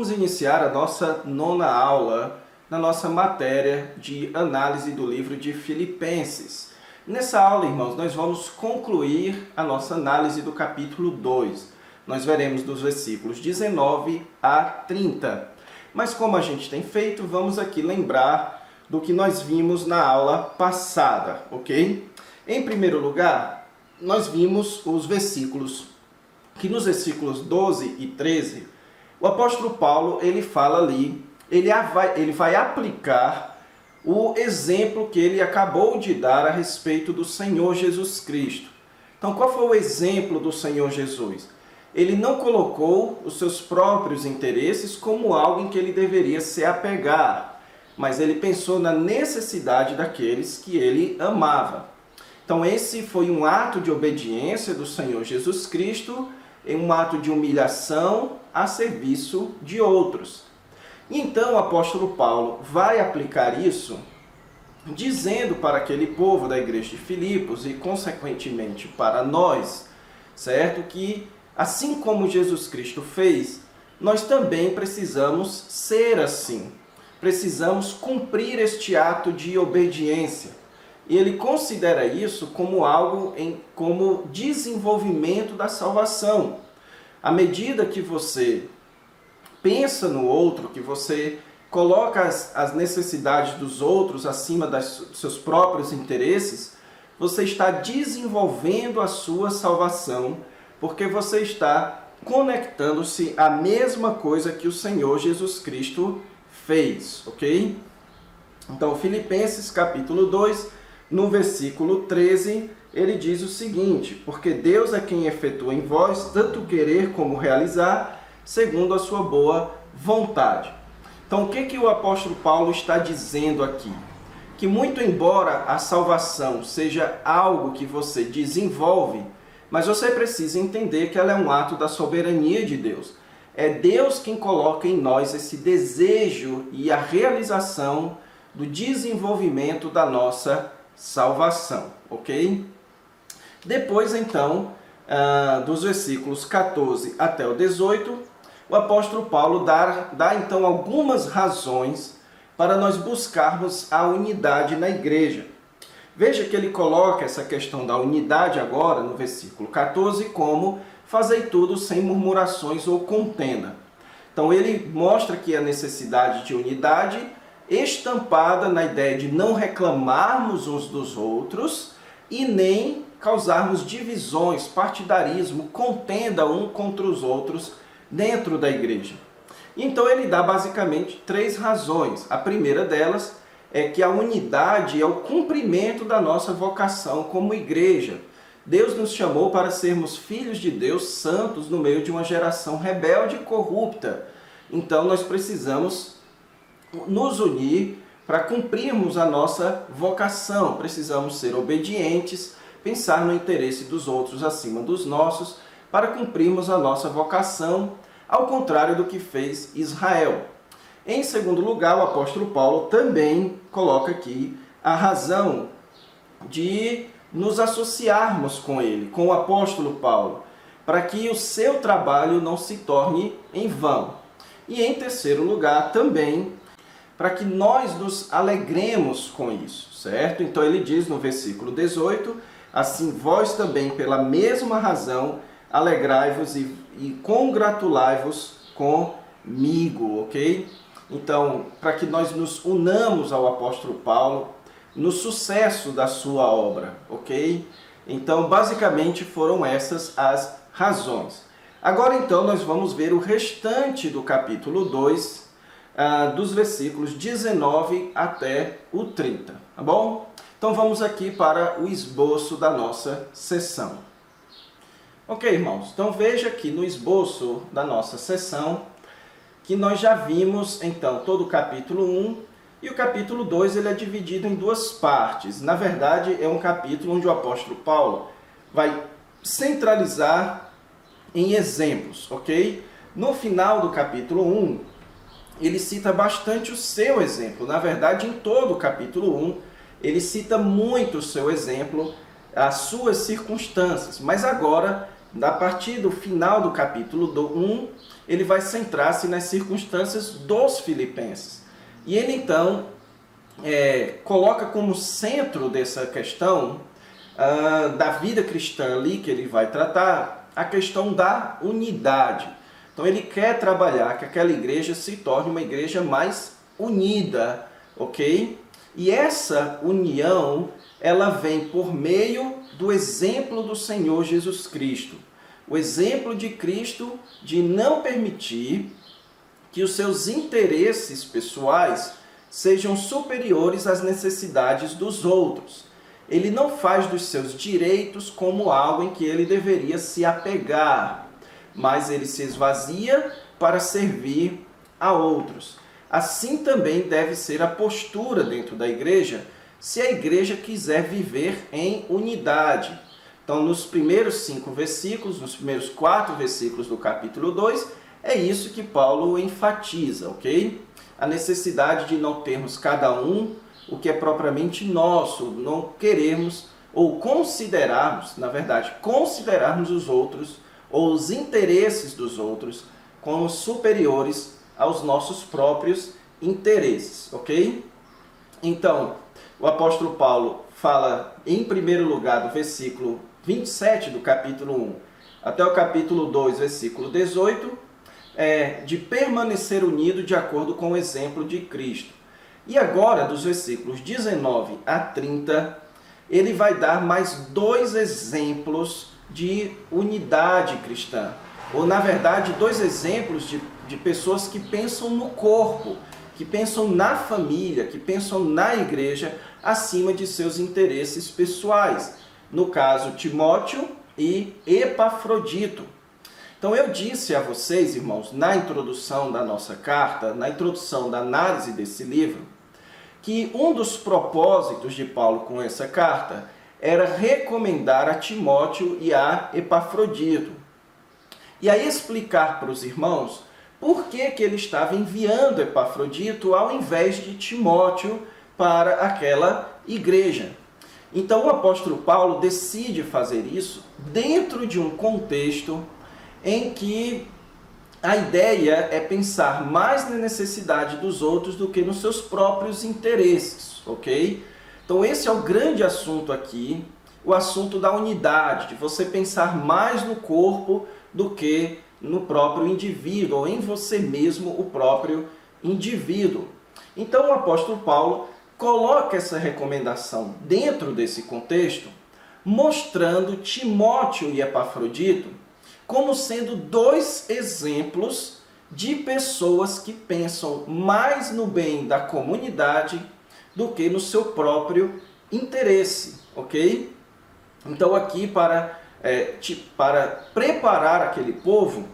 Vamos iniciar a nossa nona aula na nossa matéria de análise do livro de Filipenses. Nessa aula, irmãos, nós vamos concluir a nossa análise do capítulo 2. Nós veremos dos versículos 19 a 30. Mas como a gente tem feito, vamos aqui lembrar do que nós vimos na aula passada, ok? Em primeiro lugar, nós vimos os versículos, que nos versículos 12 e 13, o apóstolo Paulo, ele fala ali, ele vai aplicar o exemplo que ele acabou de dar a respeito do Senhor Jesus Cristo. Então, qual foi o exemplo do Senhor Jesus? Ele não colocou os seus próprios interesses como algo em que ele deveria se apegar, mas ele pensou na necessidade daqueles que ele amava. Então, esse foi um ato de obediência do Senhor Jesus Cristo, um ato de humilhação a serviço de outros. Então, o apóstolo Paulo vai aplicar isso, dizendo para aquele povo da igreja de Filipos e, consequentemente, para nós, certo? Que, assim como Jesus Cristo fez, nós também precisamos ser assim. Precisamos cumprir este ato de obediência. E ele considera isso como algo como desenvolvimento da salvação. À medida que você pensa no outro, que você coloca as necessidades dos outros acima dos seus próprios interesses, você está desenvolvendo a sua salvação, porque você está conectando-se à mesma coisa que o Senhor Jesus Cristo fez, ok? Então, Filipenses capítulo 2, no versículo 13, ele diz o seguinte: porque Deus é quem efetua em vós tanto querer como realizar, segundo a sua boa vontade. Então, o que o apóstolo Paulo está dizendo aqui? Que muito embora a salvação seja algo que você desenvolve, mas você precisa entender que ela é um ato da soberania de Deus. É Deus quem coloca em nós esse desejo e a realização do desenvolvimento da nossa salvação, ok? Depois, então, dos versículos 14 até o 18, o apóstolo Paulo dá então algumas razões para nós buscarmos a unidade na igreja. Veja que ele coloca essa questão da unidade agora, no versículo 14, como fazei tudo sem murmurações ou contenda. Então ele mostra que a necessidade de unidade estampada na ideia de não reclamarmos uns dos outros e nem causarmos divisões, partidarismo, contenda um contra os outros dentro da igreja. Então ele dá basicamente 3 razões. A primeira delas é que a unidade é o cumprimento da nossa vocação como igreja. Deus nos chamou para sermos filhos de Deus santos no meio de uma geração rebelde e corrupta. Então nós precisamos nos unir para cumprirmos a nossa vocação. Precisamos ser obedientes, pensar no interesse dos outros acima dos nossos, para cumprirmos a nossa vocação, ao contrário do que fez Israel. Em segundo lugar, o apóstolo Paulo também coloca aqui a razão de nos associarmos com ele, com o apóstolo Paulo, para que o seu trabalho não se torne em vão. E em terceiro lugar, também para que nós nos alegremos com isso, certo? Então ele diz no versículo 18, assim vós também pela mesma razão alegrai-vos e congratulai-vos comigo, ok? Então, para que nós nos unamos ao apóstolo Paulo no sucesso da sua obra, ok? Então, basicamente foram essas as razões. Agora então nós vamos ver o restante do capítulo 2, dos versículos 19 até o 30, tá bom? Então vamos aqui para o esboço da nossa sessão. Ok, irmãos, então veja aqui no esboço da nossa sessão que nós já vimos então todo o capítulo 1 e o capítulo 2 ele é dividido em 2 partes. Na verdade é um capítulo onde o apóstolo Paulo vai centralizar em exemplos, ok? No final do capítulo 1, ele cita bastante o seu exemplo. Na verdade, em todo o capítulo 1, ele cita muito o seu exemplo, as suas circunstâncias. Mas agora a partir do final do capítulo 1, ele vai centrar-se nas circunstâncias dos filipenses. E ele então coloca como centro dessa questão da vida cristã ali, que ele vai tratar, a questão da unidade. Então ele quer trabalhar que aquela igreja se torne uma igreja mais unida, ok? E essa união, ela vem por meio do exemplo do Senhor Jesus Cristo. O exemplo de Cristo de não permitir que os seus interesses pessoais sejam superiores às necessidades dos outros. Ele não faz dos seus direitos como algo em que ele deveria se apegar, mas ele se esvazia para servir a outros. Assim também deve ser a postura dentro da igreja, se a igreja quiser viver em unidade. Então, nos primeiros 5 versículos, nos primeiros 4 versículos do capítulo 2, é isso que Paulo enfatiza, ok? A necessidade de não termos cada um o que é propriamente nosso, não queremos ou considerarmos, na verdade, considerarmos os outros ou os interesses dos outros como superiores aos nossos próprios interesses, ok? Então, o apóstolo Paulo fala, em primeiro lugar, do versículo 27 do capítulo 1 até o capítulo 2, versículo 18, de permanecer unido de acordo com o exemplo de Cristo. E agora, dos versículos 19 a 30, ele vai dar mais 2 exemplos de unidade cristã. Ou, na verdade, 2 exemplos de pessoas que pensam no corpo, que pensam na família, que pensam na igreja, acima de seus interesses pessoais. No caso, Timóteo e Epafrodito. Então, eu disse a vocês, irmãos, na introdução da nossa carta, na introdução da análise desse livro, que um dos propósitos de Paulo com essa carta era recomendar a Timóteo e a Epafrodito. E aí explicar para os irmãos por que ele estava enviando Epafrodito ao invés de Timóteo para aquela igreja. Então o apóstolo Paulo decide fazer isso dentro de um contexto em que a ideia é pensar mais na necessidade dos outros do que nos seus próprios interesses, ok? Então esse é o grande assunto aqui, o assunto da unidade, de você pensar mais no corpo do que no próprio indivíduo, ou em você mesmo, o próprio indivíduo. Então o apóstolo Paulo coloca essa recomendação dentro desse contexto, mostrando Timóteo e Epafrodito como sendo 2 exemplos de pessoas que pensam mais no bem da comunidade do que no seu próprio interesse, ok? Então aqui para preparar aquele povo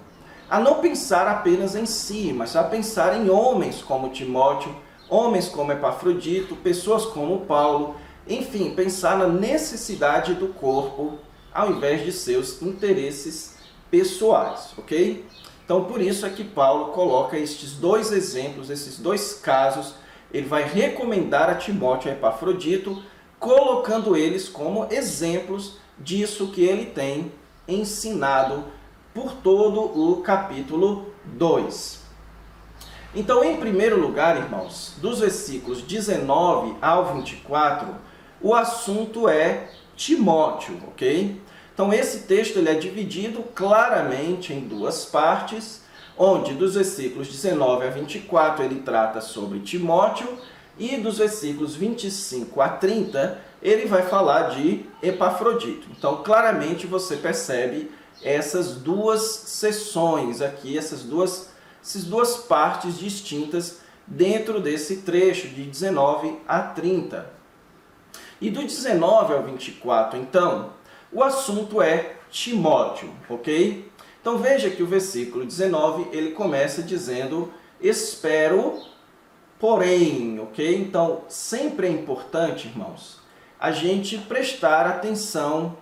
a não pensar apenas em si, mas a pensar em homens como Timóteo, homens como Epafrodito, pessoas como Paulo, enfim, pensar na necessidade do corpo ao invés de seus interesses pessoais, ok? Então por isso é que Paulo coloca estes 2 exemplos, esses 2 casos, ele vai recomendar a Timóteo e a Epafrodito, colocando eles como exemplos disso que ele tem ensinado por todo o capítulo 2. Então, em primeiro lugar, irmãos, dos versículos 19 ao 24, o assunto é Timóteo, ok? Então, esse texto ele é dividido claramente em 2 partes, onde dos versículos 19 a 24 ele trata sobre Timóteo, e dos versículos 25 a 30 ele vai falar de Epafrodito. Então, claramente você percebe essas 2 seções aqui, essas duas partes distintas dentro desse trecho de 19 a 30. E do 19 ao 24, então, o assunto é Timóteo, ok? Então veja que o versículo 19, ele começa dizendo, espero, porém, ok? Então, sempre é importante, irmãos, a gente prestar atenção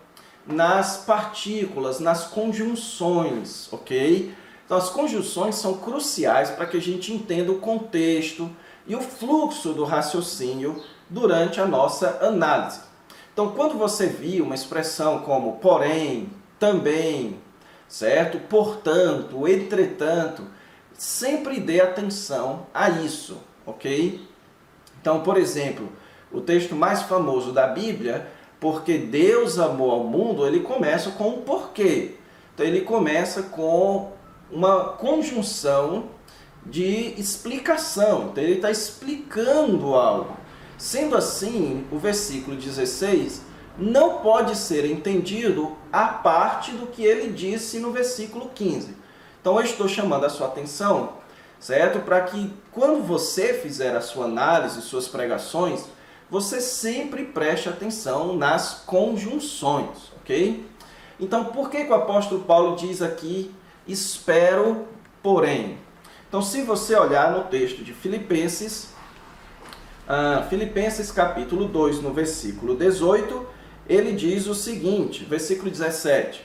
nas partículas, nas conjunções, ok? Então, as conjunções são cruciais para que a gente entenda o contexto e o fluxo do raciocínio durante a nossa análise. Então, quando você viu uma expressão como porém, também, certo? Portanto, entretanto, sempre dê atenção a isso, ok? Então, por exemplo, o texto mais famoso da Bíblia, porque Deus amou ao mundo, ele começa com um porquê. Então, ele começa com uma conjunção de explicação. Então, ele está explicando algo. Sendo assim, o versículo 16 não pode ser entendido a parte do que ele disse no versículo 15. Então, eu estou chamando a sua atenção, certo? Para que quando você fizer a sua análise, suas pregações, você sempre preste atenção nas conjunções, ok? Então, por que o apóstolo Paulo diz aqui, espero, porém? Então, se você olhar no texto de Filipenses, Filipenses capítulo 2, no versículo 18, ele diz o seguinte, versículo 17,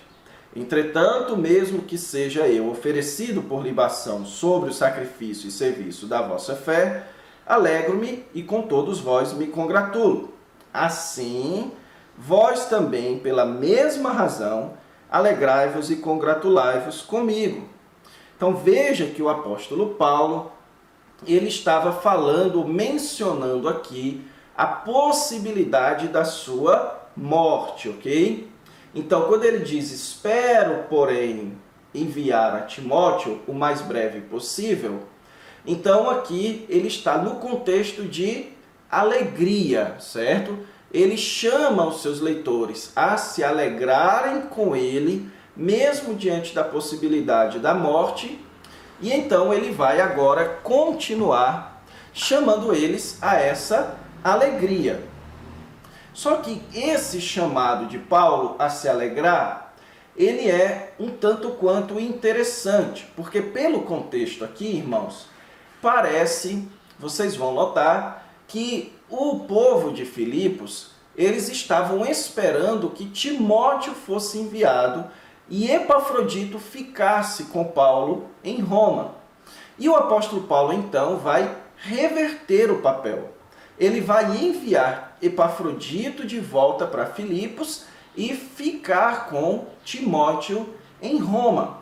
entretanto, mesmo que seja eu oferecido por libação sobre o sacrifício e serviço da vossa fé, alegro-me e com todos vós me congratulo. Assim, vós também, pela mesma razão, alegrai-vos e congratulai-vos comigo. Então veja que o apóstolo Paulo, ele estava falando, mencionando aqui a possibilidade da sua morte, ok? Então, quando ele diz, espero, porém, enviar a Timóteo o mais breve possível, então aqui ele está no contexto de alegria, certo? Ele chama os seus leitores a se alegrarem com ele, mesmo diante da possibilidade da morte, e então ele vai agora continuar chamando eles a essa alegria. Só que esse chamado de Paulo a se alegrar, ele é um tanto quanto interessante, porque pelo contexto aqui, irmãos, parece, vocês vão notar, que o povo de Filipos, eles estavam esperando que Timóteo fosse enviado e Epafrodito ficasse com Paulo em Roma. E o apóstolo Paulo, então, vai reverter o papel. Ele vai enviar Epafrodito de volta para Filipos e ficar com Timóteo em Roma.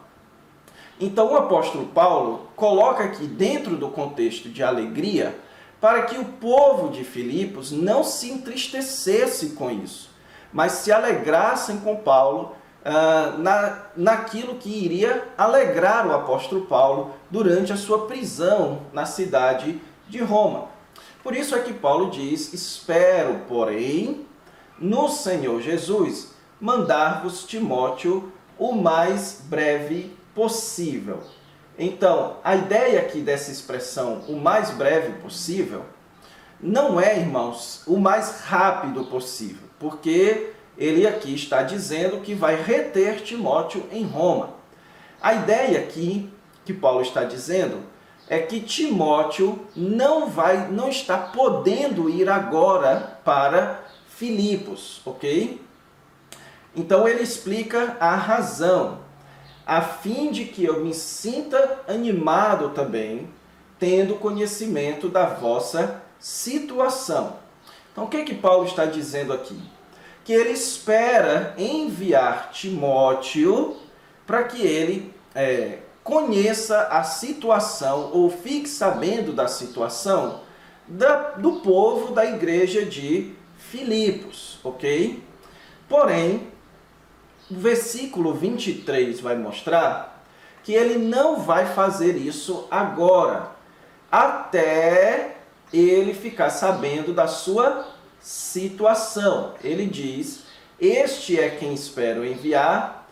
Então, o apóstolo Paulo coloca aqui dentro do contexto de alegria para que o povo de Filipos não se entristecesse com isso, mas se alegrassem com Paulo naquilo que iria alegrar o apóstolo Paulo durante a sua prisão na cidade de Roma. Por isso é que Paulo diz, espero, porém, no Senhor Jesus, mandar-vos Timóteo o mais breve possível. Então, a ideia aqui dessa expressão, o mais breve possível, não é, irmãos, o mais rápido possível, porque ele aqui está dizendo que vai reter Timóteo em Roma. A ideia aqui que Paulo está dizendo é que Timóteo não está podendo ir agora para Filipos, ok? Então ele explica a razão, a fim de que eu me sinta animado também, tendo conhecimento da vossa situação. Então o que Paulo está dizendo aqui? Que ele espera enviar Timóteo para que ele conheça a situação ou fique sabendo da situação do povo da igreja de Filipos, ok? Porém, o versículo 23 vai mostrar que ele não vai fazer isso agora, até ele ficar sabendo da sua situação. Ele diz, este é quem espero enviar,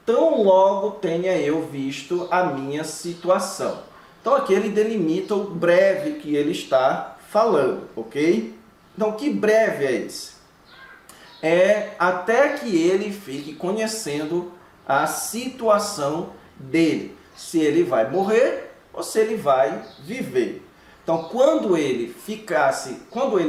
tão logo tenha eu visto a minha situação. Então aqui ele delimita o breve que ele está falando, ok? Então que breve é esse? É até que ele fique conhecendo a situação dele, se ele vai morrer ou se ele vai viver. Então, quando ele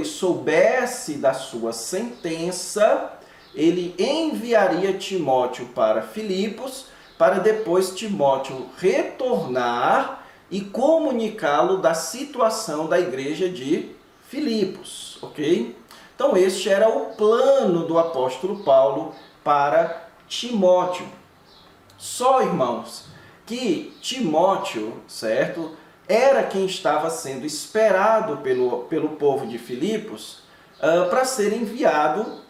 soubesse da sua sentença, ele enviaria Timóteo para Filipos, para depois Timóteo retornar e comunicá-lo da situação da igreja de Filipos, ok? Então, este era o plano do apóstolo Paulo para Timóteo. Só, irmãos, que Timóteo, certo, era quem estava sendo esperado pelo povo de Filipos para ser enviado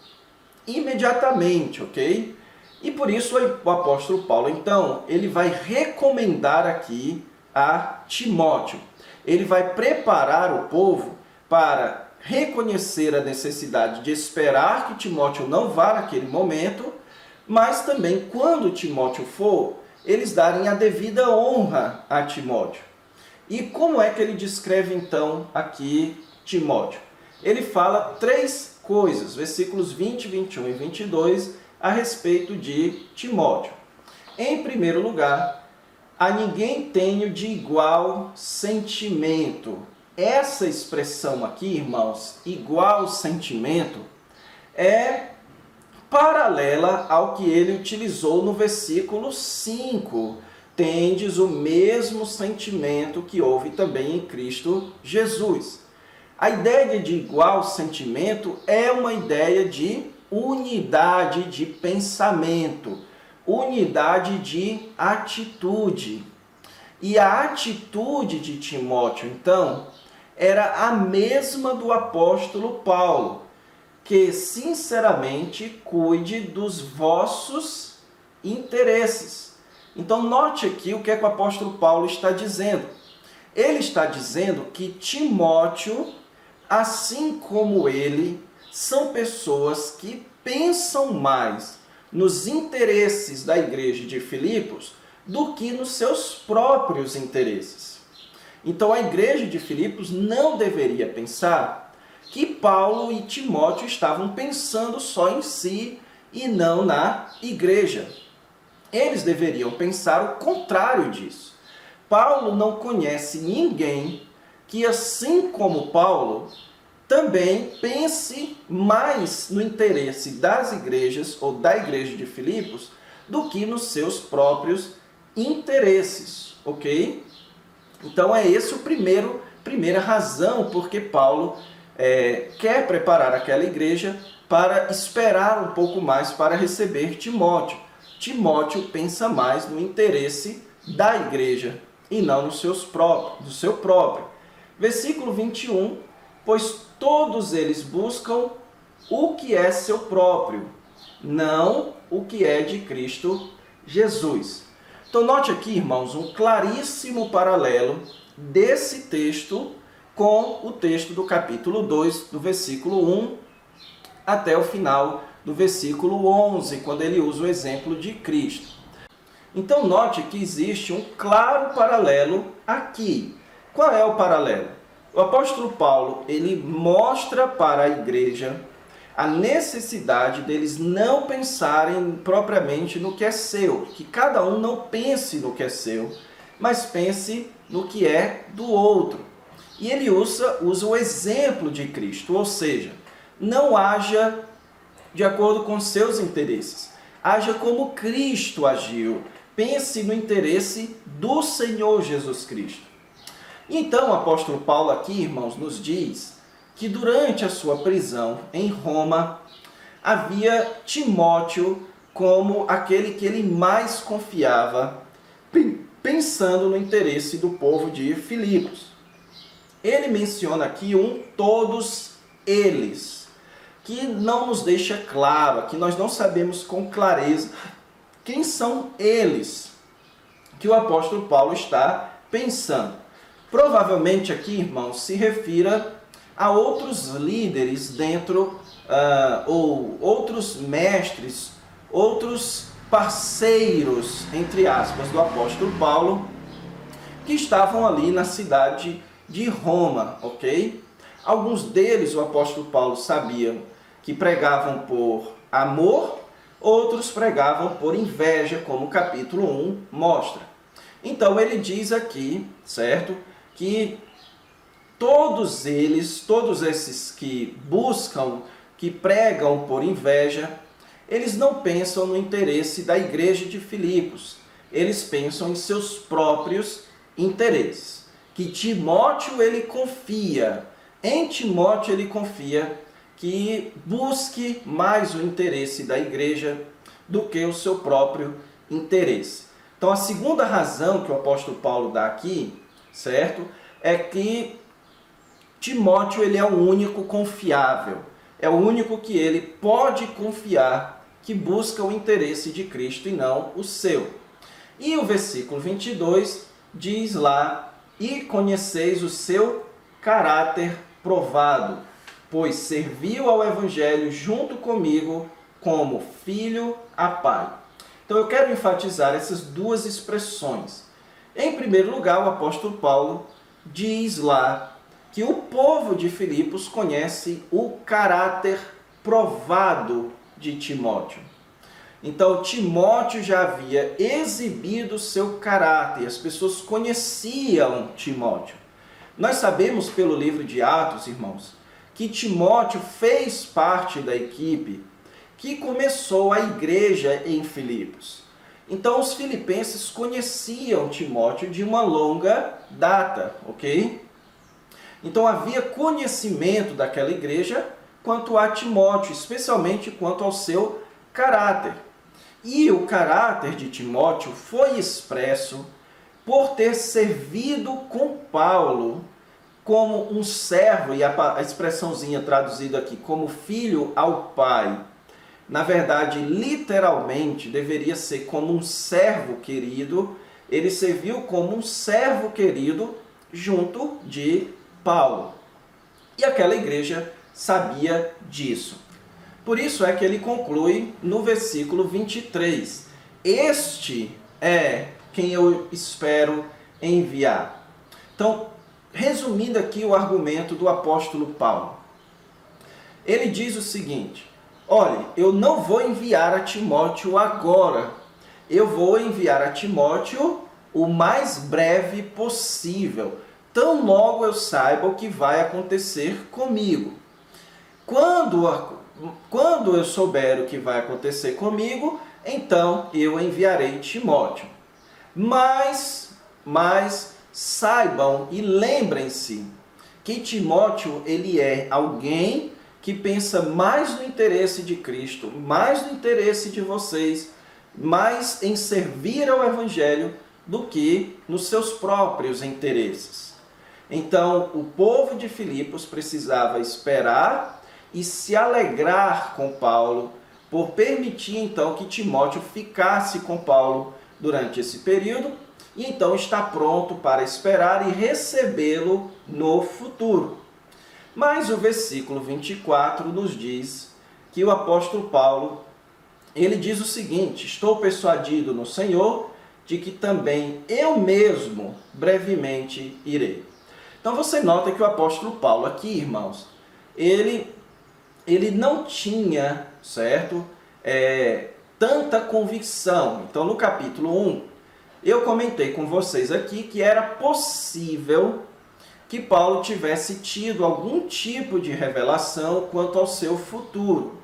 imediatamente, ok? E por isso o apóstolo Paulo, então, ele vai recomendar aqui a Timóteo. Ele vai preparar o povo para reconhecer a necessidade de esperar que Timóteo não vá naquele momento, mas também, quando Timóteo for, eles darem a devida honra a Timóteo. E como é que ele descreve, então, aqui Timóteo? Ele fala 3 coisas, versículos 20, 21 e 22, a respeito de Timóteo. Em primeiro lugar, a ninguém tenho de igual sentimento. Essa expressão aqui, irmãos, igual sentimento, é paralela ao que ele utilizou no versículo 5. Tendes o mesmo sentimento que houve também em Cristo Jesus. A ideia de igual sentimento é uma ideia de unidade de pensamento, unidade de atitude. E a atitude de Timóteo, então, era a mesma do apóstolo Paulo, que sinceramente cuide dos vossos interesses. Então note aqui o que é que o apóstolo Paulo está dizendo. Ele está dizendo que Timóteo, assim como ele, são pessoas que pensam mais nos interesses da igreja de Filipos do que nos seus próprios interesses. Então a igreja de Filipos não deveria pensar que Paulo e Timóteo estavam pensando só em si e não na igreja. Eles deveriam pensar o contrário disso. Paulo não conhece ninguém que, assim como Paulo, também pense mais no interesse das igrejas ou da igreja de Filipos do que nos seus próprios interesses, ok? Então é esse primeira razão porque Paulo quer preparar aquela igreja para esperar um pouco mais para receber Timóteo. Timóteo pensa mais no interesse da igreja e não no seu próprio. Versículo 21, pois todos eles buscam o que é seu próprio, não o que é de Cristo Jesus. Então note aqui, irmãos, um claríssimo paralelo desse texto com o texto do capítulo 2, do versículo 1 até o final do versículo 11, quando ele usa o exemplo de Cristo. Então note que existe um claro paralelo aqui. Qual é o paralelo? O apóstolo Paulo, ele mostra para a igreja a necessidade deles não pensarem propriamente no que é seu, que cada um não pense no que é seu, mas pense no que é do outro. E ele usa o exemplo de Cristo, ou seja, não haja de acordo com seus interesses, haja como Cristo agiu, pense no interesse do Senhor Jesus Cristo. Então o apóstolo Paulo aqui, irmãos, nos diz que durante a sua prisão em Roma, havia Timóteo como aquele que ele mais confiava, pensando no interesse do povo de Filipos. Ele menciona aqui todos eles, que não nos deixa claro, que nós não sabemos com clareza quem são eles que o apóstolo Paulo está pensando. Provavelmente aqui, irmãos, se refira a outros líderes dentro, ou outros mestres, outros parceiros, entre aspas, do apóstolo Paulo, que estavam ali na cidade de Roma, ok? Alguns deles o apóstolo Paulo sabia que pregavam por amor, outros pregavam por inveja, como o capítulo 1 mostra. Então ele diz aqui, certo, que todos esses que buscam, que pregam por inveja, eles não pensam no interesse da igreja de Filipos, eles pensam em seus próprios interesses. Que Timóteo ele confia, em Timóteo ele confia que busque mais o interesse da igreja do que o seu próprio interesse. Então, a segunda razão que o apóstolo Paulo dá aqui, certo, é que Timóteo ele é o único confiável, é o único que ele pode confiar, que busca o interesse de Cristo e não o seu. E o versículo 22 diz lá: e conheceis o seu caráter provado, pois serviu ao Evangelho junto comigo como filho a pai. Então eu quero enfatizar essas duas expressões. Em primeiro lugar, o apóstolo Paulo diz lá que o povo de Filipos conhece o caráter provado de Timóteo. Então, Timóteo já havia exibido seu caráter, as pessoas conheciam Timóteo. Nós sabemos pelo livro de Atos, irmãos, que Timóteo fez parte da equipe que começou a igreja em Filipos. Então, os filipenses conheciam Timóteo de uma longa data, ok? Então, havia conhecimento daquela igreja quanto a Timóteo, especialmente quanto ao seu caráter. E o caráter de Timóteo foi expresso por ter servido com Paulo como um servo, e a expressãozinha traduzida aqui como filho ao pai, na verdade, literalmente, deveria ser como um servo querido. Ele serviu como um servo querido junto de Paulo. E aquela igreja sabia disso. Por isso é que ele conclui no versículo 23. Este é quem eu espero enviar. Então, resumindo aqui o argumento do apóstolo Paulo. Ele diz o seguinte: olha, eu não vou enviar a Timóteo agora. Eu vou enviar a Timóteo o mais breve possível, tão logo eu saiba o que vai acontecer comigo. Quando eu souber o que vai acontecer comigo, então eu enviarei Timóteo. Mas saibam e lembrem-se que Timóteo ele é alguém que pensa mais no interesse de Cristo, mais no interesse de vocês, mais em servir ao Evangelho do que nos seus próprios interesses. Então, o povo de Filipos precisava esperar e se alegrar com Paulo, por permitir então que Timóteo ficasse com Paulo durante esse período, e então está pronto para esperar e recebê-lo no futuro. Mas o versículo 24 nos diz que o apóstolo Paulo, ele diz o seguinte: estou persuadido no Senhor de que também eu mesmo brevemente irei. Então você nota que o apóstolo Paulo aqui, irmãos, ele não tinha, certo, tanta convicção. Então, no capítulo 1, eu comentei com vocês aqui que era possível que Paulo tivesse tido algum tipo de revelação quanto ao seu futuro.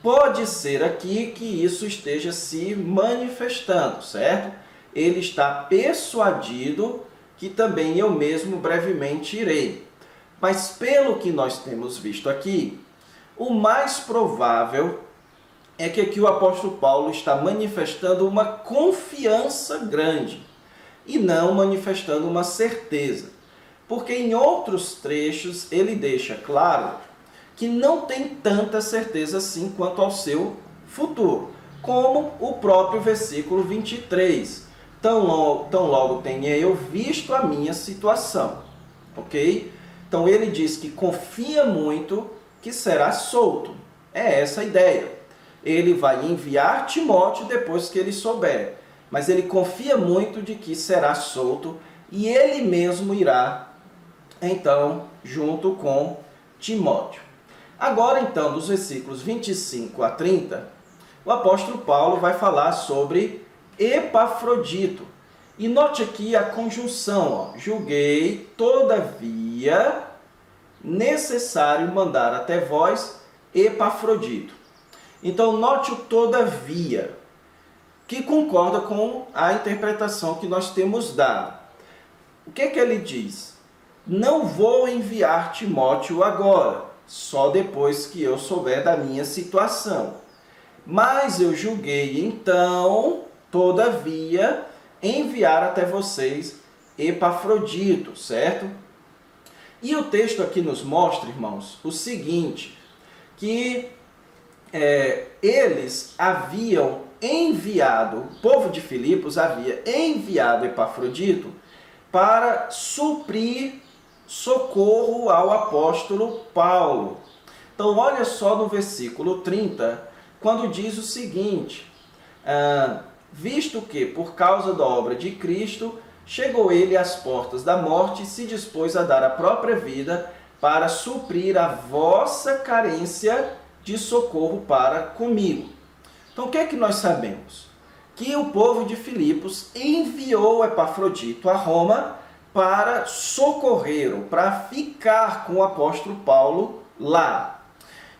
Pode ser aqui que isso esteja se manifestando, certo? Ele está persuadido que também eu mesmo brevemente irei. Mas pelo que nós temos visto aqui, o mais provável é que aqui o apóstolo Paulo está manifestando uma confiança grande e não manifestando uma certeza. Porque em outros trechos ele deixa claro que não tem tanta certeza assim quanto ao seu futuro, como o próprio versículo 23. Tão logo tenha eu visto a minha situação, ok? Então ele diz que confia muito que será solto. É essa a ideia. Ele vai enviar Timóteo depois que ele souber, mas ele confia muito de que será solto e ele mesmo irá, então, junto com Timóteo. Agora, então, dos versículos 25 a 30, o apóstolo Paulo vai falar sobre Epafrodito. E note aqui a conjunção, ó, julguei, todavia, necessário mandar até vós Epafrodito. Então, note o todavia, que concorda com a interpretação que nós temos dado. O que ele diz? Não vou enviar Timóteo agora, só depois que eu souber da minha situação. Mas eu julguei então todavia, enviar até vocês Epafrodito, certo? E o texto aqui nos mostra, irmãos, o seguinte, que eles haviam enviado, o povo de Filipos havia enviado Epafrodito para suprir socorro ao apóstolo Paulo. Então, olha só no versículo 30, quando diz o seguinte, visto que, por causa da obra de Cristo, chegou ele às portas da morte e se dispôs a dar a própria vida para suprir a vossa carência de socorro para comigo. Então, o que é que nós sabemos? Que o povo de Filipos enviou Epafrodito a Roma para socorrer, ou para ficar com o apóstolo Paulo lá.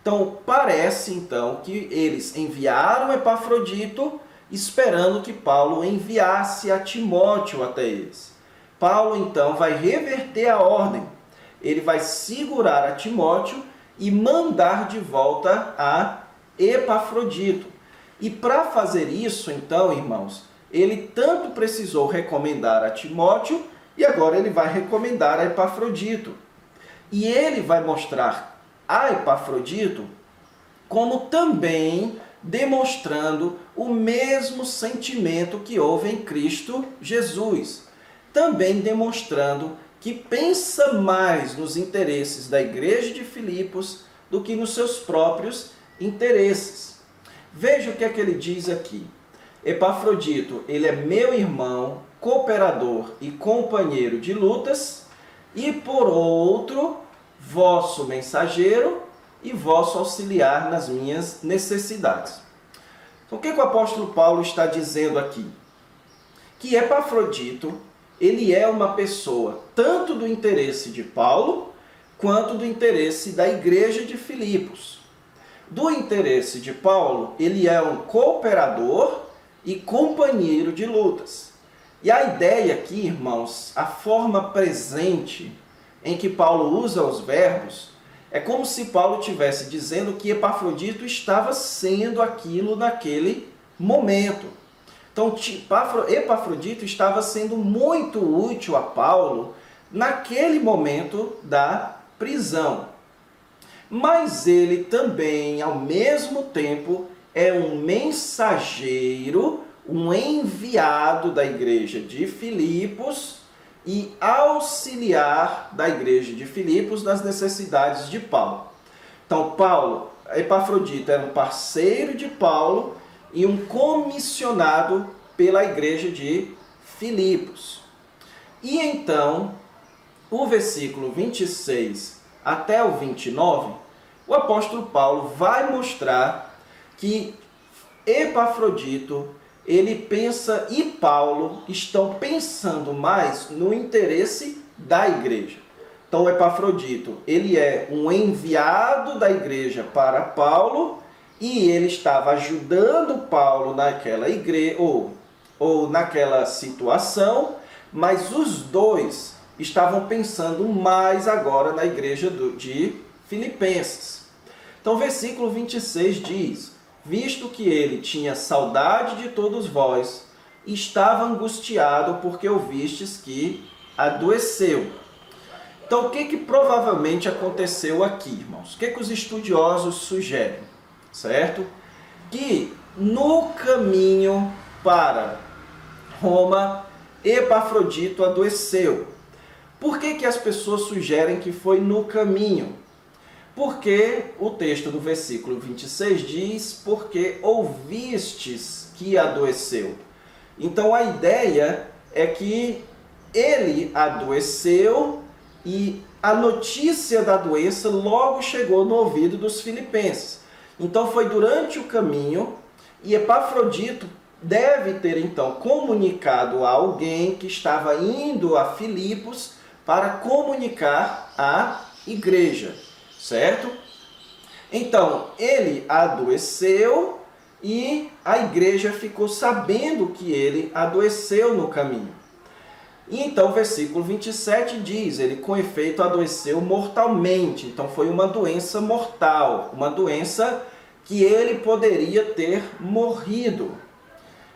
Então, parece então que eles enviaram Epafrodito esperando que Paulo enviasse a Timóteo até eles. Paulo então vai reverter a ordem. Ele vai segurar a Timóteo e mandar de volta a Epafrodito. E para fazer isso, então, irmãos, ele tanto precisou recomendar a Timóteo e agora ele vai recomendar a Epafrodito. E ele vai mostrar a Epafrodito como também demonstrando o mesmo sentimento que houve em Cristo Jesus. Também demonstrando que pensa mais nos interesses da igreja de Filipos do que nos seus próprios interesses. Veja o que é que ele diz aqui. Epafrodito, ele é meu irmão, cooperador e companheiro de lutas, e por outro, vosso mensageiro e vosso auxiliar nas minhas necessidades. Então, o que o apóstolo Paulo está dizendo aqui? Que Epafrodito, ele é uma pessoa tanto do interesse de Paulo, quanto do interesse da igreja de Filipos. Do interesse de Paulo, ele é um cooperador e companheiro de lutas. E a ideia aqui, irmãos, a forma presente em que Paulo usa os verbos, é como se Paulo estivesse dizendo que Epafrodito estava sendo aquilo naquele momento. Então, Epafrodito estava sendo muito útil a Paulo naquele momento da prisão. Mas ele também, ao mesmo tempo, é um mensageiro, um enviado da igreja de Filipos e auxiliar da igreja de Filipos nas necessidades de Paulo. Então, Epafrodito era um parceiro de Paulo e um comissionado pela igreja de Filipos. E então, o versículo 26 até o 29, o apóstolo Paulo vai mostrar que Epafrodito, ele pensa e Paulo estão pensando mais no interesse da igreja. Então, Epafrodito, ele é um enviado da igreja para Paulo e ele estava ajudando Paulo naquela igreja ou naquela situação, mas os dois estavam pensando mais agora na igreja de Filipenses. Então, versículo 26 diz: visto que ele tinha saudade de todos vós, estava angustiado porque ouvistes que adoeceu. Então, o que provavelmente aconteceu aqui, irmãos? O que os estudiosos sugerem? Certo? Que no caminho para Roma, Epafrodito adoeceu. Por que as pessoas sugerem que foi no caminho? Porque o texto do versículo 26 diz, porque ouvistes que adoeceu. Então a ideia é que ele adoeceu e a notícia da doença logo chegou no ouvido dos filipenses. Então foi durante o caminho e Epafrodito deve ter então comunicado a alguém que estava indo a Filipos para comunicar à igreja. Certo? Então, ele adoeceu e a igreja ficou sabendo que ele adoeceu no caminho. E então, o versículo 27 diz, ele com efeito adoeceu mortalmente. Então, foi uma doença mortal, uma doença que ele poderia ter morrido.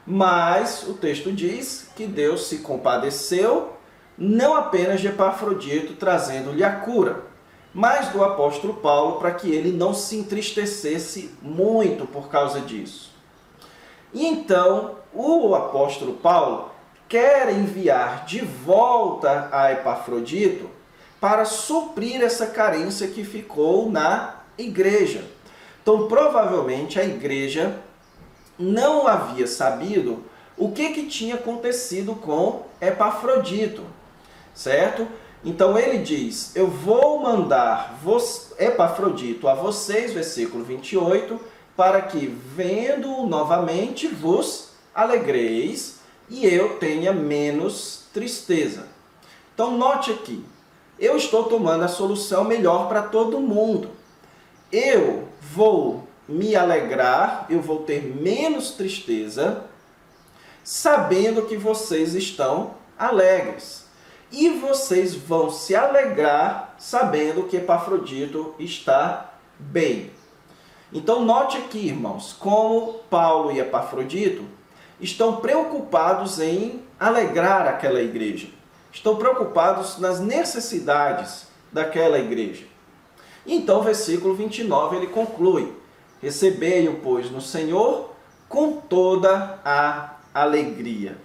Mas o texto diz que Deus se compadeceu não apenas de Epafrodito trazendo-lhe a cura, mas do apóstolo Paulo para que ele não se entristecesse muito por causa disso. E então o apóstolo Paulo quer enviar de volta a Epafrodito para suprir essa carência que ficou na igreja. Então, provavelmente, a igreja não havia sabido o que tinha acontecido com Epafrodito, certo? Então, ele diz, eu vou mandar Epafrodito a vocês, versículo 28, para que, vendo-o novamente, vos alegreis e eu tenha menos tristeza. Então, note aqui, eu estou tomando a solução melhor para todo mundo. Eu vou me alegrar, eu vou ter menos tristeza, sabendo que vocês estão alegres. E vocês vão se alegrar sabendo que Epafrodito está bem. Então note aqui, irmãos, como Paulo e Epafrodito estão preocupados em alegrar aquela igreja. Estão preocupados nas necessidades daquela igreja. Então, versículo 29, ele conclui, recebei-o, pois, no Senhor com toda a alegria.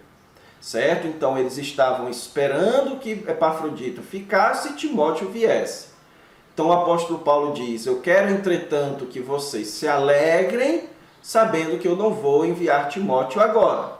Certo? Então, eles estavam esperando que Epafrodito ficasse e Timóteo viesse. Então, o apóstolo Paulo diz, eu quero, entretanto, que vocês se alegrem, sabendo que eu não vou enviar Timóteo agora.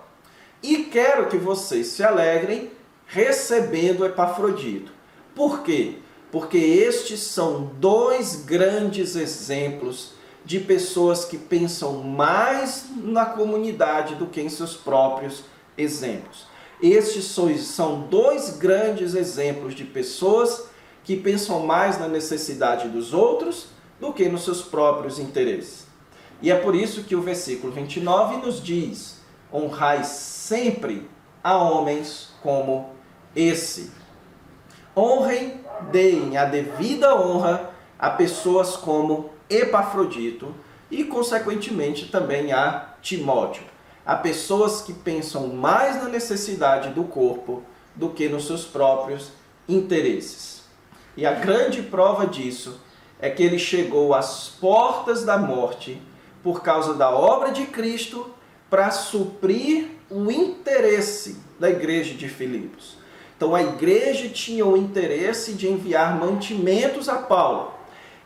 E quero que vocês se alegrem recebendo Epafrodito. Por quê? Porque estes são dois grandes exemplos de pessoas que pensam mais na comunidade do que em seus próprios exemplos. Estes são dois grandes exemplos de pessoas que pensam mais na necessidade dos outros do que nos seus próprios interesses. E é por isso que o versículo 29 nos diz, honrai sempre a homens como esse. Honrem, deem a devida honra a pessoas como Epafrodito e, consequentemente, também a Timóteo. A pessoas que pensam mais na necessidade do corpo do que nos seus próprios interesses. E a grande prova disso é que ele chegou às portas da morte por causa da obra de Cristo para suprir o interesse da igreja de Filipos. Então a igreja tinha o interesse de enviar mantimentos a Paulo.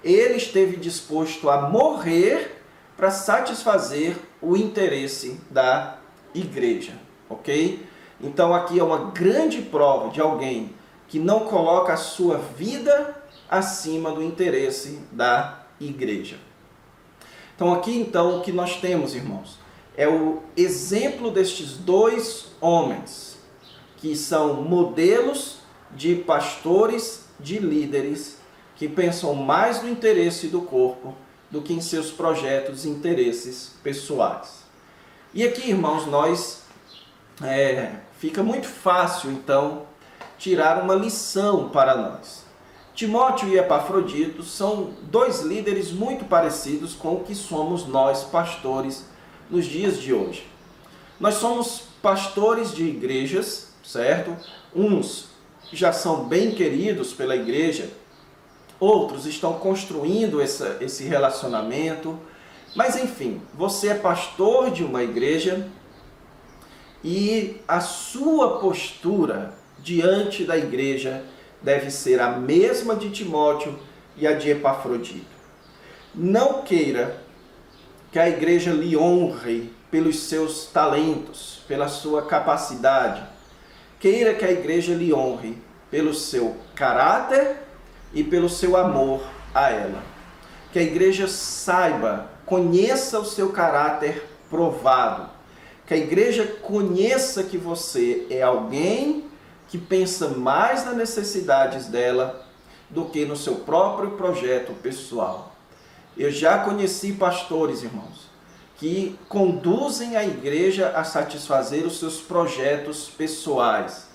Ele esteve disposto a morrer para satisfazer o interesse da igreja, ok? Então aqui é uma grande prova de alguém que não coloca a sua vida acima do interesse da igreja. Então aqui então o que nós temos, irmãos, é o exemplo destes dois homens, que são modelos de pastores, de líderes, que pensam mais no interesse do corpo do que em seus projetos e interesses pessoais. E aqui, irmãos, fica muito fácil, então, tirar uma lição para nós. Timóteo e Epafrodito são dois líderes muito parecidos com o que somos nós, pastores, nos dias de hoje. Nós somos pastores de igrejas, certo? Uns já são bem queridos pela igreja, outros estão construindo esse relacionamento, mas enfim, você é pastor de uma igreja e a sua postura diante da igreja deve ser a mesma de Timóteo e a de Epafrodito. Não queira que a igreja lhe honre pelos seus talentos, pela sua capacidade. Queira que a igreja lhe honre pelo seu caráter e pelo seu amor a ela. Que a igreja saiba, conheça o seu caráter provado. Que a igreja conheça que você é alguém que pensa mais nas necessidades dela do que no seu próprio projeto pessoal. Eu já conheci pastores, irmãos, que conduzem a igreja a satisfazer os seus projetos pessoais.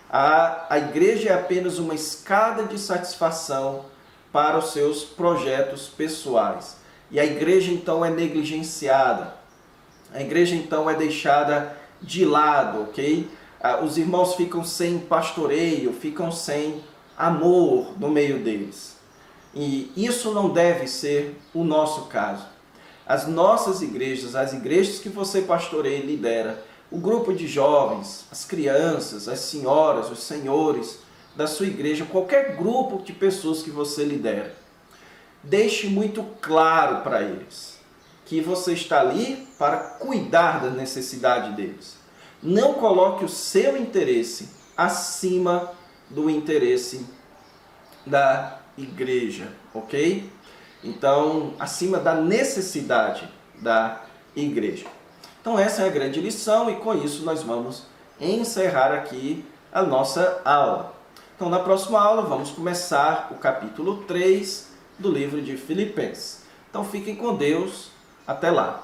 A igreja é apenas uma escada de satisfação para os seus projetos pessoais. E a igreja então é negligenciada. A igreja então é deixada de lado, ok? Os irmãos ficam sem pastoreio, ficam sem amor no meio deles. E isso não deve ser o nosso caso. As nossas igrejas, as igrejas que você pastoreia e lidera, o grupo de jovens, as crianças, as senhoras, os senhores da sua igreja, qualquer grupo de pessoas que você lidera, deixe muito claro para eles que você está ali para cuidar da necessidade deles. Não coloque o seu interesse acima do interesse da igreja, ok? Então, acima da necessidade da igreja. Então, essa é a grande lição e com isso nós vamos encerrar aqui a nossa aula. Então, na próxima aula vamos começar o capítulo 3 do livro de Filipenses. Então, fiquem com Deus. Até lá!